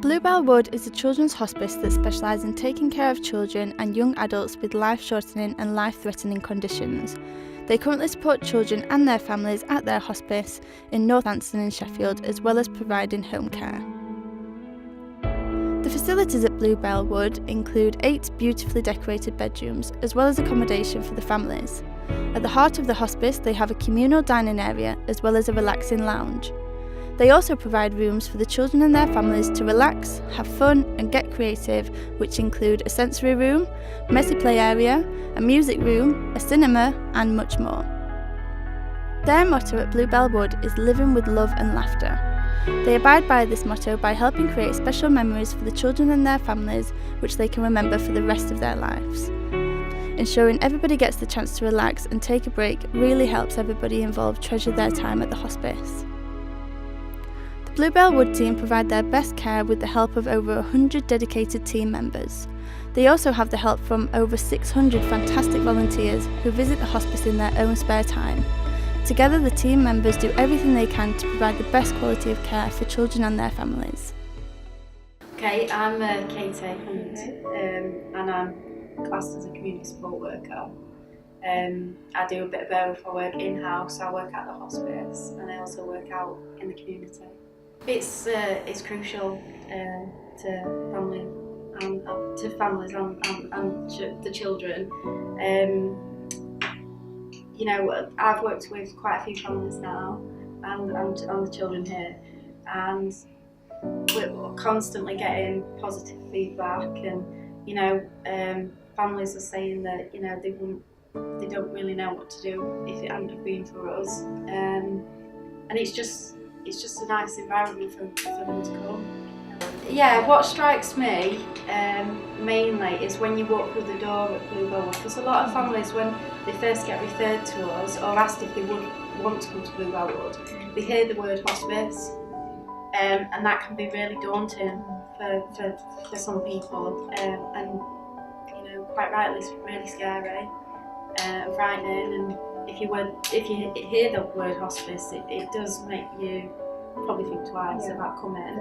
Bluebell Wood is a children's hospice that specialises in taking care of children and young adults with life-shortening and life-threatening conditions. They currently support children and their families at their hospice in North Hodson in Sheffield, as well as providing home care. The facilities at Bluebell Wood include 8 beautifully decorated bedrooms, as well as accommodation for the families. At the heart of the hospice, they have a communal dining area, as well as a relaxing lounge. They also provide rooms for the children and their families to relax, have fun and get creative, which include a sensory room, messy play area, a music room, a cinema and much more. Their motto at Bluebell Wood is living with love and laughter. They abide by this motto by helping create special memories for the children and their families which they can remember for the rest of their lives. Ensuring everybody gets the chance to relax and take a break really helps everybody involved treasure their time at the hospice. The Bluebell Wood team provide their best care with the help of over 100 dedicated team members. They also have the help from over 600 fantastic volunteers who visit the hospice in their own spare time. Together, the team members do everything they can to provide the best quality of care for children and their families. Okay, I'm Katie Hunt and I'm classed as a community support worker. I do a bit of both. I work in-house, I work at the hospice, and I also work out in the community. It's crucial to families and the children. You know, I've worked with quite a few families now, and the children here, and we're constantly getting positive feedback. And you know, families are saying that they don't really know what to do if it hadn't have been for us, and it's just a nice environment for them to come. Yeah, what strikes me mainly is when you walk through the door at Bluebell, because a lot of families, when they first get referred to us or asked if they would want to come to Bluebell Wood, they hear the word hospice, and that can be really daunting for some people, and you know, quite rightly, it's really scary and frightening. And if you hear the word hospice, it does make you probably think twice about coming.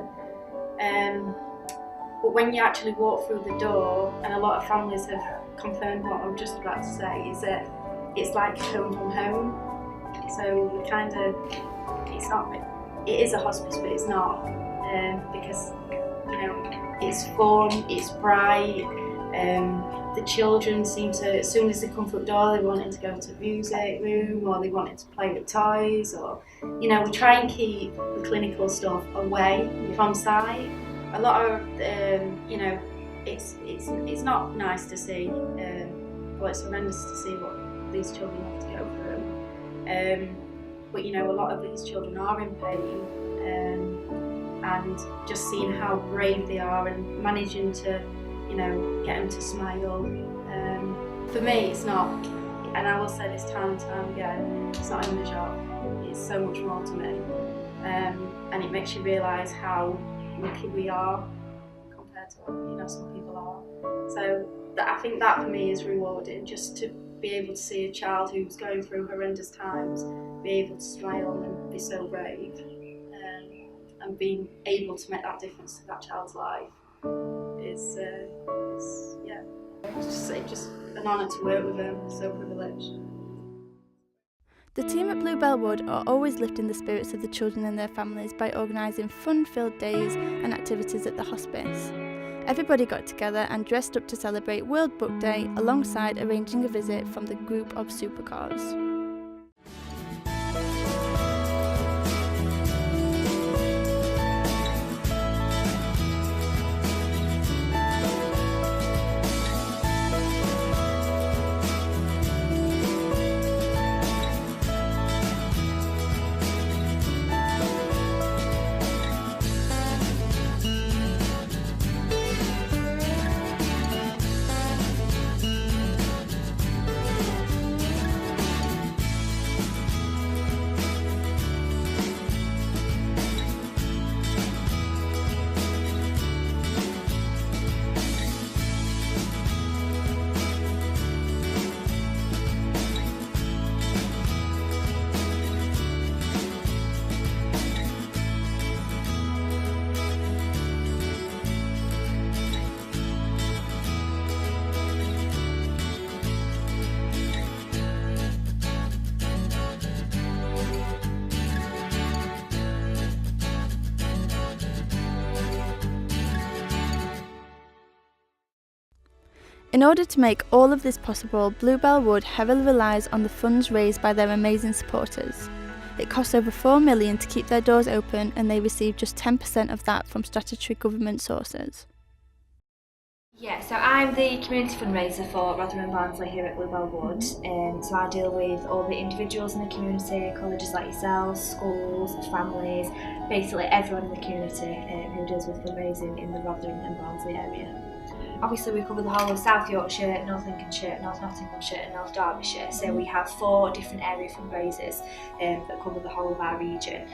But when you actually walk through the door, and a lot of families have confirmed what I'm just about to say, is that it's like home from home. So we kind of, it is a hospice, but it's not, because you know, it's fun, it's bright. The children seem to, as soon as they come through the door, they wanted to go to the music room, or they wanted to play with toys, or you know, we try and keep the clinical stuff away from site. A lot of you know, it's not nice to see, well, it's horrendous to see what these children have to go through. But you know, a lot of these children are in pain, and just seeing how brave they are and managing to, you know, get them to smile. For me, it's not, and I will say this time and time again, it's not in the job. It's so much more to me, and it makes you realise how lucky we are compared to what, you know, some people are. So I think that for me is rewarding, just to be able to see a child who's going through horrendous times be able to smile and be so brave, and being able to make that difference to that child's life is yeah, it's just an honour to work with them. So privileged. The team at Bluebell Wood are always lifting the spirits of the children and their families by organising fun-filled days and activities at the hospice. Everybody got together and dressed up to celebrate World Book Day, alongside arranging a visit from the group of supercars. In order to make all of this possible, Bluebell Wood heavily relies on the funds raised by their amazing supporters. It costs over $4 million to keep their doors open, and they receive just 10% of that from statutory government sources. Yeah, so I'm the community fundraiser for Rotherham and Barnsley here at Bluebell Wood. So I deal with all the individuals in the community, colleges like yourselves, schools, families, basically everyone in the community who deals with fundraising in the Rotherham and Barnsley area. Obviously we cover the whole of South Yorkshire, North Lincolnshire, North Nottinghamshire and North Derbyshire, so we have 4 different area fundraisers that cover the whole of our region.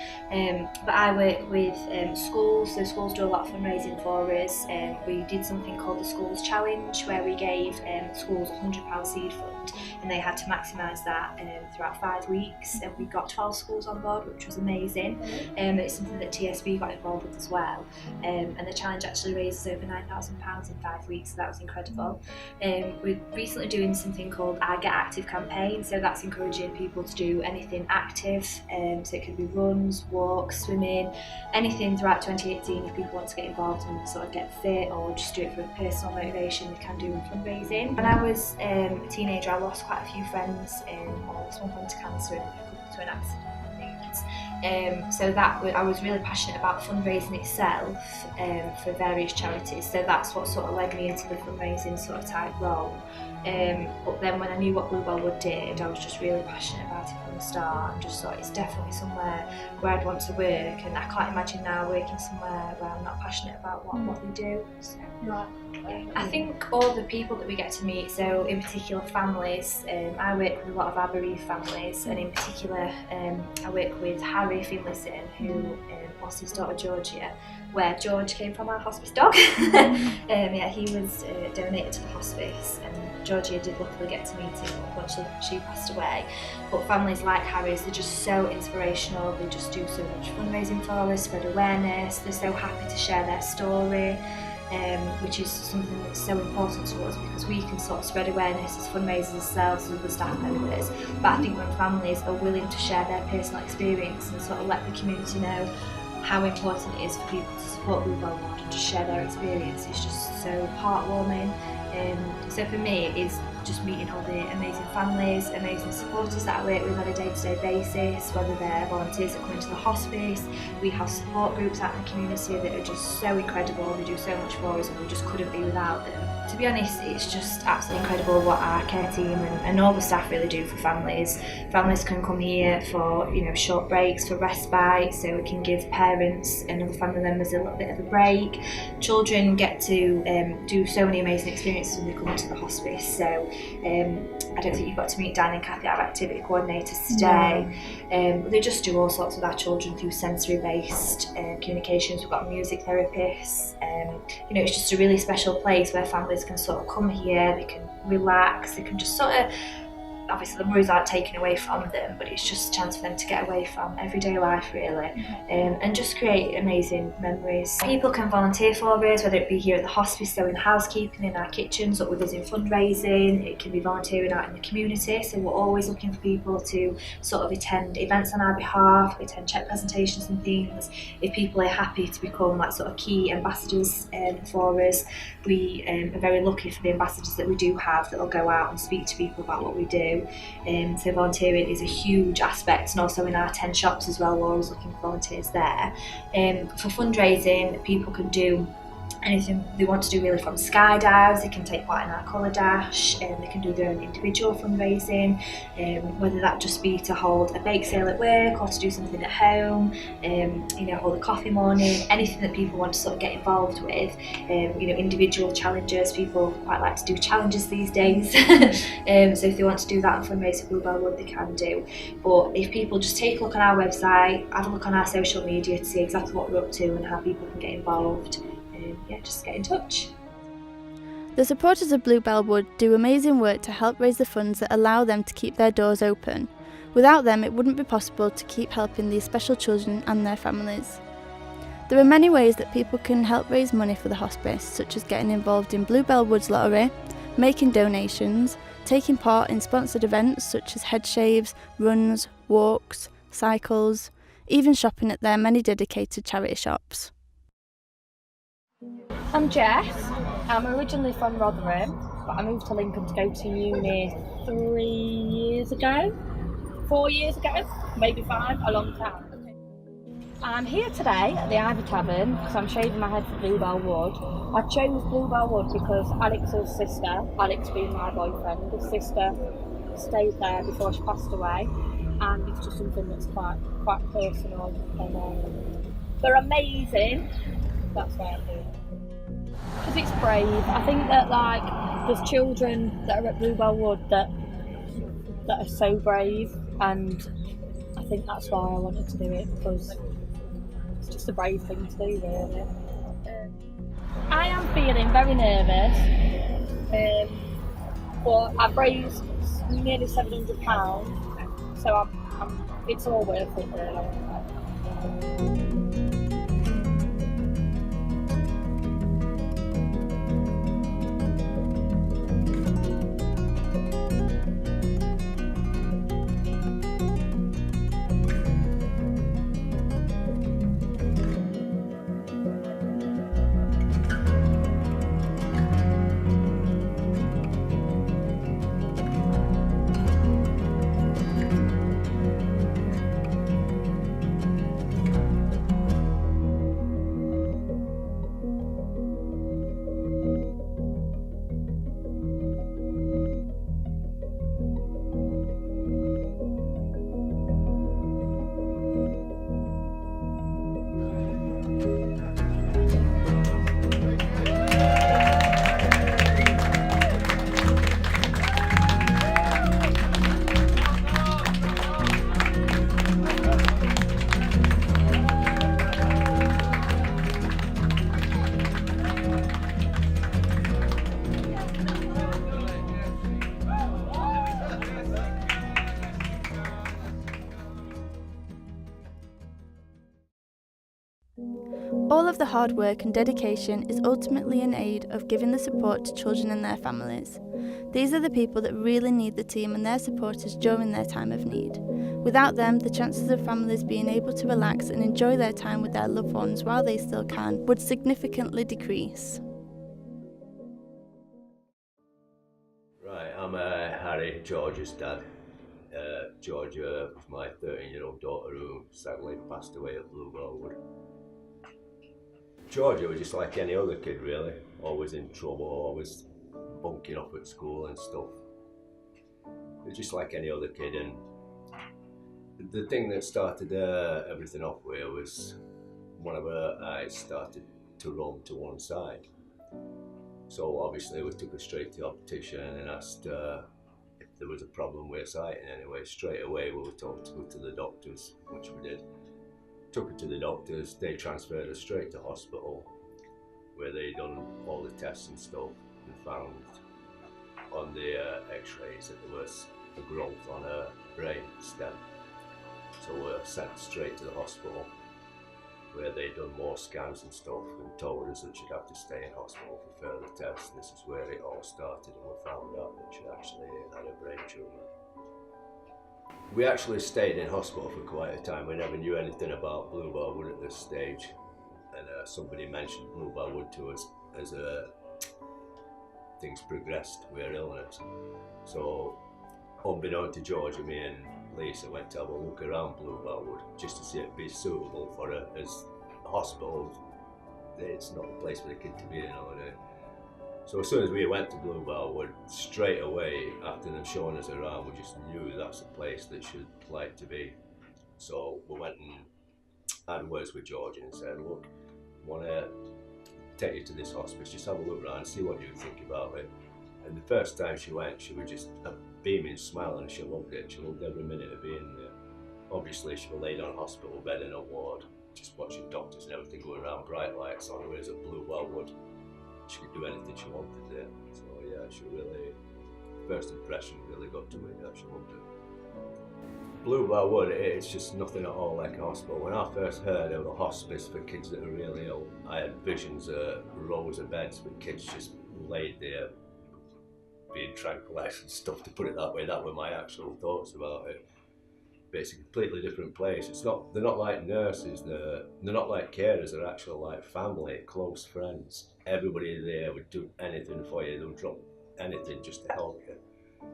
But I work with schools, so schools do a lot of fundraising for us. We did something called the Schools Challenge where we gave schools a £100 seed fund and they had to maximise that throughout 5 weeks, and we got 12 schools on board, which was amazing. It's something that TSB got involved with as well, and the challenge actually raises over £9,000 in 5 weeks, so that was incredible. We're recently doing something called our Get Active campaign, so that's encouraging people to do anything active, so it could be runs, walks, swimming, anything throughout 2018 if people want to get involved and sort of get fit or just do it for personal motivation, they can do in fundraising. When I was a teenager I lost quite a few friends, one went to cancer and a couple to an accident. So I was really passionate about fundraising itself for various charities, so that's what sort of led me into the fundraising sort of type role. But then when I knew what Bluebell Wood did, I was just really passionate about it from the start and just thought it's definitely somewhere where I'd want to work, and I can't imagine now working somewhere where I'm not passionate about what we do. So, yeah. I think all the people that we get to meet, so in particular families, I work with a lot of our bereaved families, and in particular I work with Harry Finlayson, who lost his daughter Georgia, where George came from, our hospice dog. Yeah, he was donated to the hospice, and Georgia did luckily get to meet him once she passed away. But families like Harry's, they're just so inspirational, they just do so much fundraising for us, spread awareness, they're so happy to share their story. Which is something that's so important to us because we can sort of spread awareness as fundraisers ourselves as the staff members, but I think when families are willing to share their personal experience and sort of let the community know how important it is for people to support Bluebell Wood and to share their experience, it's just so heartwarming. So for me it is just meeting all the amazing families, amazing supporters that I work with on a day-to-day basis, whether they're volunteers that come into the hospice. We have support groups out in the community that are just so incredible, they do so much for us and we just couldn't be without them. To be honest, it's just absolutely incredible what our care team and all the staff really do for families. Families can come here for short breaks, for respite, so it can give parents and other family members a little bit of a break. Children get to do so many amazing experiences when they come into the hospice, so I don't think you've got to meet Dan and Kathy, our activity coordinators today. No. They just do all sorts with our children through sensory-based communications. We've got music therapists. It's just a really special place where families can sort of come here, they can relax, they can just sort of, obviously the worries aren't taken away from them, but it's just a chance for them to get away from everyday life really, and just create amazing memories. People can volunteer for us, whether it be here at the hospice, so in housekeeping, in our kitchens, or with us in fundraising. It can be volunteering out in the community, so we're always looking for people to sort of attend events on our behalf, attend check presentations and things. If people are happy to become like sort of key ambassadors for us, we are very lucky for the ambassadors that we do have that will go out and speak to people about what we do. So volunteering is a huge aspect, and also in our 10 shops as well, we're always looking for volunteers there. For fundraising, people can do anything they want to do really, from skydives, they can take part in our colour dash, they can do their own individual fundraising, whether that just be to hold a bake sale at work or to do something at home, hold a coffee morning, anything that people want to sort of get involved with. Individual challenges, people quite like to do challenges these days. So if they want to do that and fundraise for Bluebell Wood, they can do. But if people just take a look on our website, have a look on our social media to see exactly what we're up to and how people can get involved, just get in touch. The supporters of Bluebell Wood do amazing work to help raise the funds that allow them to keep their doors open. Without them, it wouldn't be possible to keep helping these special children and their families. There are many ways that people can help raise money for the hospice, such as getting involved in Bluebell Wood's lottery, making donations, taking part in sponsored events such as head shaves, runs, walks, cycles, even shopping at their many dedicated charity shops. I'm Jess. I'm originally from Rotherham. but I moved to Lincoln to go to uni 3 years ago, 4 years ago, maybe 5, a long time. I'm here today at the Ivy Tavern because I'm shaving my head for Bluebell Wood. I chose Bluebell Wood because Alex's sister, Alex being my boyfriend, his sister stayed there before she passed away, and it's just something that's quite personal, and they're amazing. That's why I'm here. Because it's brave. I think that there's children that are at Bluebell Wood that are so brave, and I think that's why I wanted to do it, because it's just a brave thing to do, really. I am feeling very nervous, but I've raised nearly £700, so it's all worth it, really. All of the hard work and dedication is ultimately in aid of giving the support to children and their families. These are the people that really need the team and their supporters during their time of need. Without them, the chances of families being able to relax and enjoy their time with their loved ones while they still can would significantly decrease. Right, I'm Harry, George's dad. Georgia was my 13-year-old daughter who sadly passed away at Bluebell Wood. Georgia was just like any other kid, really. Always in trouble, always bunking off at school and stuff. It was just like any other kid, and the thing that started everything off with was one of her eyes started to roll to one side. So obviously we took her straight to the optician and asked if there was a problem with her sight in any way. Straight away we were told to go to the doctors, which we did. Took her to the doctors, they transferred her straight to hospital where they done all the tests and stuff and found on the x-rays that there was a growth on her brain stem. So we were sent straight to the hospital where they done more scans and stuff and told us that she'd have to stay in hospital for further tests. This is where it all started, and we found out that she actually had a brain tumour. We actually stayed in hospital for quite a time. We never knew anything about Bluebell Wood at this stage, and somebody mentioned Bluebell Wood to us as things progressed with her illness. So unbeknown to Georgia, me and Lisa went to have a look around Bluebell Wood just to see if it'd be suitable for her, as the hospital, it's not the place for a kid to be in holiday. So as soon as we went to Bluebell Wood, straight away after them showing us around, we just knew that's a place that she'd like to be. So we went and had words with Georgia and said, look, I want to take you to this hospice, just have a look around and see what you think about it. And the first time she went, she was just a beaming smile and she loved it. She loved every minute of being there. Obviously she was laid on a hospital bed in a ward, just watching doctors and everything going around, bright lights on, whereas at Bluebell Wood, she could do anything she wanted there. So yeah, she really, first impression really got to me, yeah, she loved it. Bluebell Wood, it's just nothing at all like a hospital. When I first heard of a hospice for kids that are really ill, I had visions of rows of beds with kids just laid there, being tranquilized and stuff, to put it that way. That were my actual thoughts about it. But it's a completely different place. They're not like nurses, they're not like carers, they're actually like family, close friends. Everybody there would do anything for you. They'll drop anything just to help you,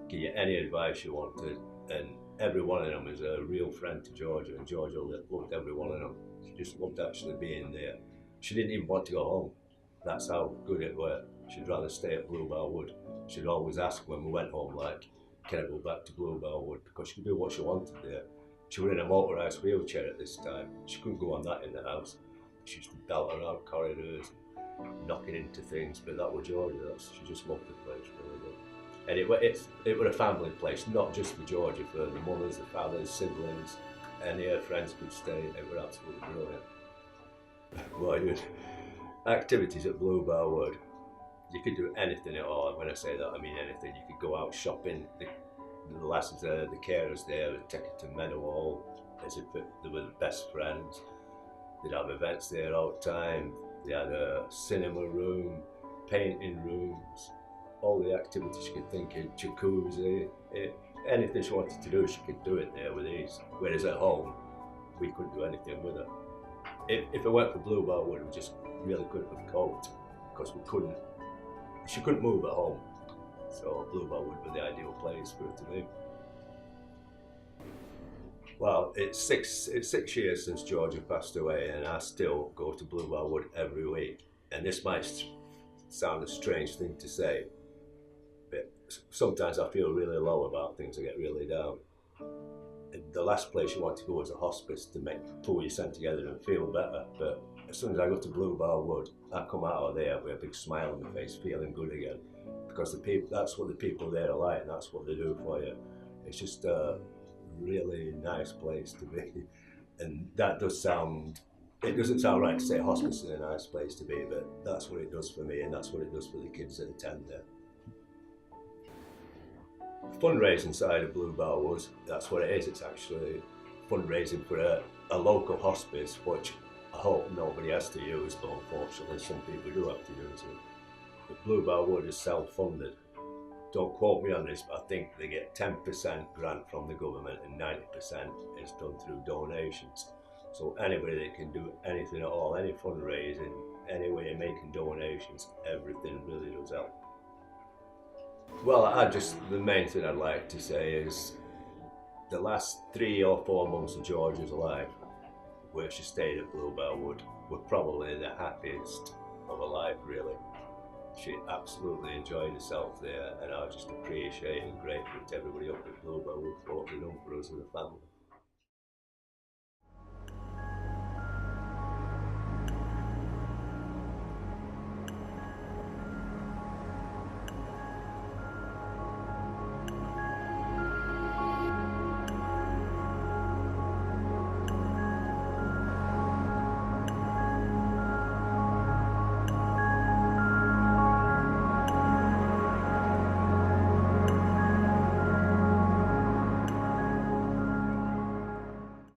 give you any advice you wanted, and every one of them was a real friend to Georgia, and Georgia loved every one of them. She just loved actually being there. She didn't even want to go home. That's how good it was. She'd rather stay at Bluebell Wood. She'd always ask when we went home, like, can I go back to Bluebell Wood? Because she could do what she wanted there. She was in a motorised wheelchair at this time. She couldn't go on that in the house. She used to belt around corridors, knocking into things, but that was Georgia. She just loved the place, really did. And it was a family place, not just for Georgia, for the mothers, the fathers, siblings, any of her friends could stay. It was absolutely brilliant. Well, activities at Bluebell Wood, you could do anything at all. When I say that, I mean anything. You could go out shopping. The lasses there, the carers there, would take it to Meadowhall as if they were the best friends. They'd have events there all the time. They had a cinema room, painting rooms, all the activities you could think of, jacuzzi, anything she wanted to do, she could do it there with ease. Whereas at home, we couldn't do anything with her. If it weren't for Bluebell Wood, we just really couldn't have coped, because she couldn't move at home. So Bluebell would be the ideal place for her to be. Well, it's six years since Georgia passed away, and I still go to Bluebell Wood every week. And this might sound a strange thing to say, but sometimes I feel really low about things. I get really down. And the last place you want to go is a hospice to pull your scent together and feel better. But as soon as I go to Bluebell Wood, I come out of there with a big smile on my face, feeling good again. Because that's what the people there are like, and that's what they do for you. It's just a really nice place to be. And that doesn't sound right to say hospice is a nice place to be, but that's what it does for me, and that's what it does for the kids that attend there. Fundraising side of Bluebell Woods, that's what it is. It's actually fundraising for a local hospice, which I hope nobody has to use, but unfortunately some people do have to use it. But Bluebell Wood is self-funded. Don't quote me on this, but I think they get 10% grant from the government and 90% is done through donations. So anybody that can do anything at all, any fundraising, any way of making donations, everything really does help. Well, the main thing I'd like to say is the last 3 or 4 months of Georgia's life, where she stayed at Bluebell Wood, were probably the happiest of her life, really. She absolutely enjoyed herself there, and I just appreciate and grateful to everybody up at Bluebell Wood for what they've done for us as a family.